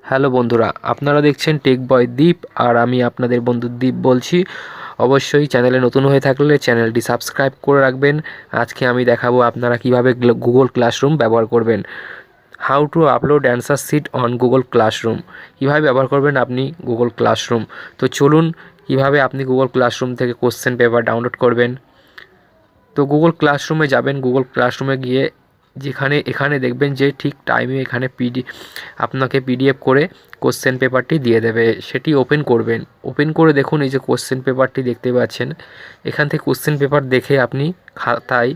Hello বন্ধুরা, আপনারা দেখছেন টেক বয় দীপ আর আমি আপনাদের বন্ধু দীপ বলছি। অবশ্যই চ্যানেলে নতুন হয়ে থাকলে চ্যানেলটি সাবস্ক্রাইব করে রাখবেন। আজকে আমি দেখাবো আপনারা কিভাবে গুগল ক্লাসরুম ব্যবহার করবেন। How to upload answer sheet on Google classroom. কীভাবে ব্যবহার করবেন আপনি গুগল ক্লাসরুম। তো চলুন কিভাবে আপনি গুগল ক্লাসরুম থেকে কোশ্চেন পেপার ডাউনলোড করবেন। তো গুগল ক্লাসরুমে যাবেন। গুগল ক্লাসরুমে গিয়ে এখানে দেখবেন যে ঠিক টাইমে এখানে আপনাকে পিডিএফ করে কোশ্চেন পেপারটি দিয়ে দেবে, সেটি ওপেন করবেন। ওপেন করে দেখুন এই যে কোশ্চেন পেপারটি দেখতে পাচ্ছেন। এখান থেকে কোশ্চেন পেপার দেখে আপনি খাতায়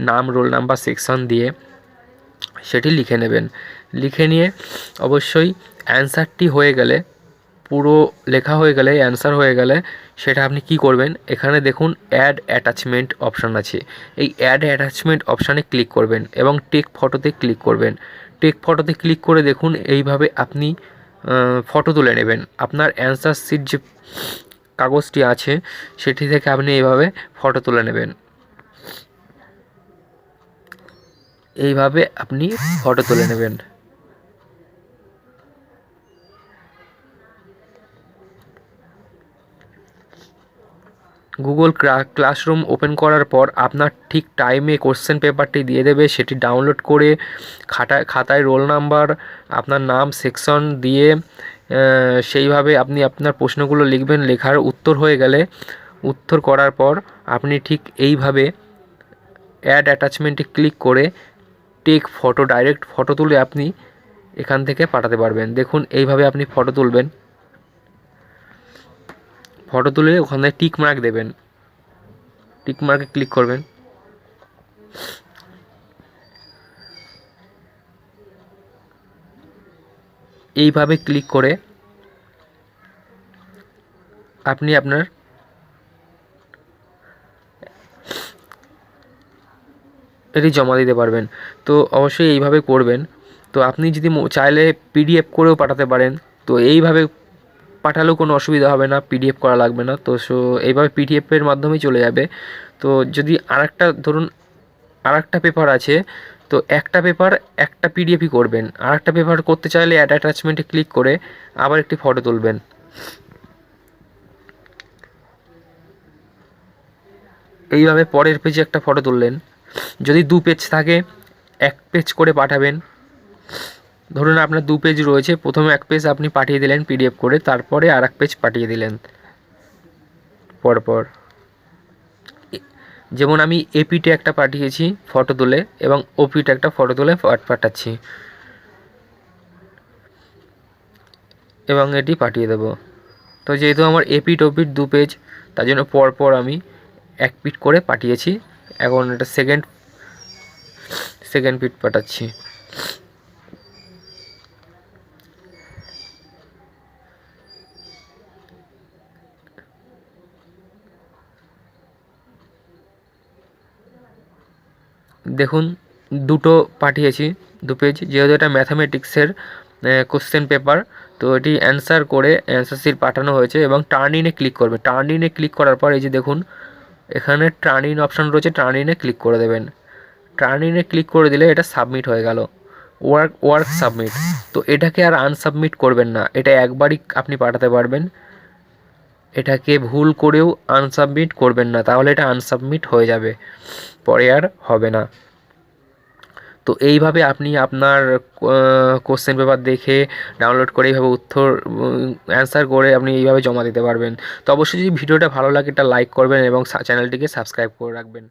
নাম, রোল নাম্বার, সেকশন দিয়ে সেটি লিখে নেবেন। লিখে নিয়ে অবশ্যই অ্যান্সারটি হয়ে গেলে, পুরো লেখা হয়ে গেলে, অ্যান্সার হয়ে গেলে সেটা আপনি কি করবেন, এখানে দেখুন অ্যাড অ্যাটাচমেন্ট অপশান আছে। এই অ্যাড অ্যাটাচমেন্ট অপশানে ক্লিক করবেন এবং টেক ফটোতে ক্লিক করবেন। টেক ফটোতে ক্লিক করে দেখুন এইভাবে আপনি ফটো তুলে নেবেন। আপনার অ্যান্সার শিট যে কাগজটি আছে সেটি থেকে আপনি এইভাবে ফটো তুলে নেবেন। এইভাবে আপনি ফটো তুলে নেবেন। গুগল ক্লাসরুম ওপেন করার পর আপনার ঠিক টাইমে কোশ্চেন পেপারটি দিয়ে দেবে। সেটি ডাউনলোড করে খাতায় রোল নাম্বার, আপনার নাম, সেকশন দিয়ে সেইভাবে আপনি আপনার প্রশ্নগুলো লিখবেন। লেখার উত্তর হয়ে গেলে, উত্তর করার পর আপনি ঠিক এইভাবে অ্যাড অ্যাটাচমেন্টে ক্লিক করে টেক ফটো, ডাইরেক্ট ফটো তুলে আপনি এখান থেকে পাঠাতে পারবেন। দেখুন এইভাবে আপনি ফটো তুলবেন। ফটো তুলে ওখানে টিক মার্ক দেবেন। টিক মার্কে ক্লিক করবেন। এইভাবে ক্লিক করে আপনি আপনার এটি জমা দিতে পারবেন। তো অবশ্যই এইভাবে করবেন। তো আপনি যদি চাইলে পিডিএফ করেও পাঠাতে পারেন। তো এইভাবে পাঠালেও কোনো অসুবিধা হবে না, পিডিএফ করা লাগবে না। তো এইভাবে পিডিএফের মাধ্যমেই চলে যাবে। তো যদি ধরুন আরেকটা পেপার আছে, তো একটা পেপার একটা পিডিএফই করবেন। আরেকটা পেপার করতে চাইলে অ্যাড অ্যাটাচমেন্টে ক্লিক করে আবার একটি ফটো তুলবেন। এইভাবে পরের পেজে একটা ফটো তুললেন। যদি 2 পেজ থাকে 1 পেজ করে পাঠাবেন। ধরুন আপনার 2 পেজ রয়েছে, প্রথমে 1 পেজ আপনি পাঠিয়ে দিলেন পিডিএফ করে, তারপরে আর 1 পেজ পাঠিয়ে দিলেন পরপর। যেমন আমি এপিতে একটা পাঠিয়েছি ফটো তুলে এবং ওপিতে একটা ফটো তুলে পাঠাচ্ছি এবং এটি পাঠিয়ে দেব। তো যেহেতু আমার এপিট ওপিট 2 পেজ, তার জন্য পরপর আমি 1 পিট করে পাঠিয়েছি। এখন এটা সেকেন্ড পিট পাঠাচ্ছি। দেখুন দুটো পাঠিয়েছি, 2 পেজ। যেহেতু এটা ম্যাথামেটিক্সের কোশ্চেন পেপার, তো এটি অ্যান্সার করে অ্যান্সার শিট পাঠানো হয়েছে এবং টার্ন ইনে ক্লিক করবে। টার্ন ইনে ক্লিক করার পর এই যে দেখুন এখানে টার্ন ইন অপশান রয়েছে, টার্ন ইনে ক্লিক করে দেবেন। টার্ন ইনে ক্লিক করে দিলে এটা সাবমিট হয়ে গেল, ওয়ার্ক সাবমিট। তো এটাকে আর আনসাবমিট করবেন না, এটা একবারই আপনি পাঠাতে পারবেন। এটাকে ভুল করেও আনসাবমিট করবেন না, তাহলে এটা আনসাবমিট হয়ে যাবে, পরে আর হবে না। তো এইভাবে আপনি আপনার কোশ্চেন পেপার দেখে ডাউনলোড করে এইভাবে উত্তর অ্যান্সার করে আপনি এইভাবে জমা দিতে পারবেন। তো অবশ্যই যদি ভিডিওটা ভালো লাগে এটা লাইক করবেন এবং চ্যানেলটিকে সাবস্ক্রাইব করে রাখবেন।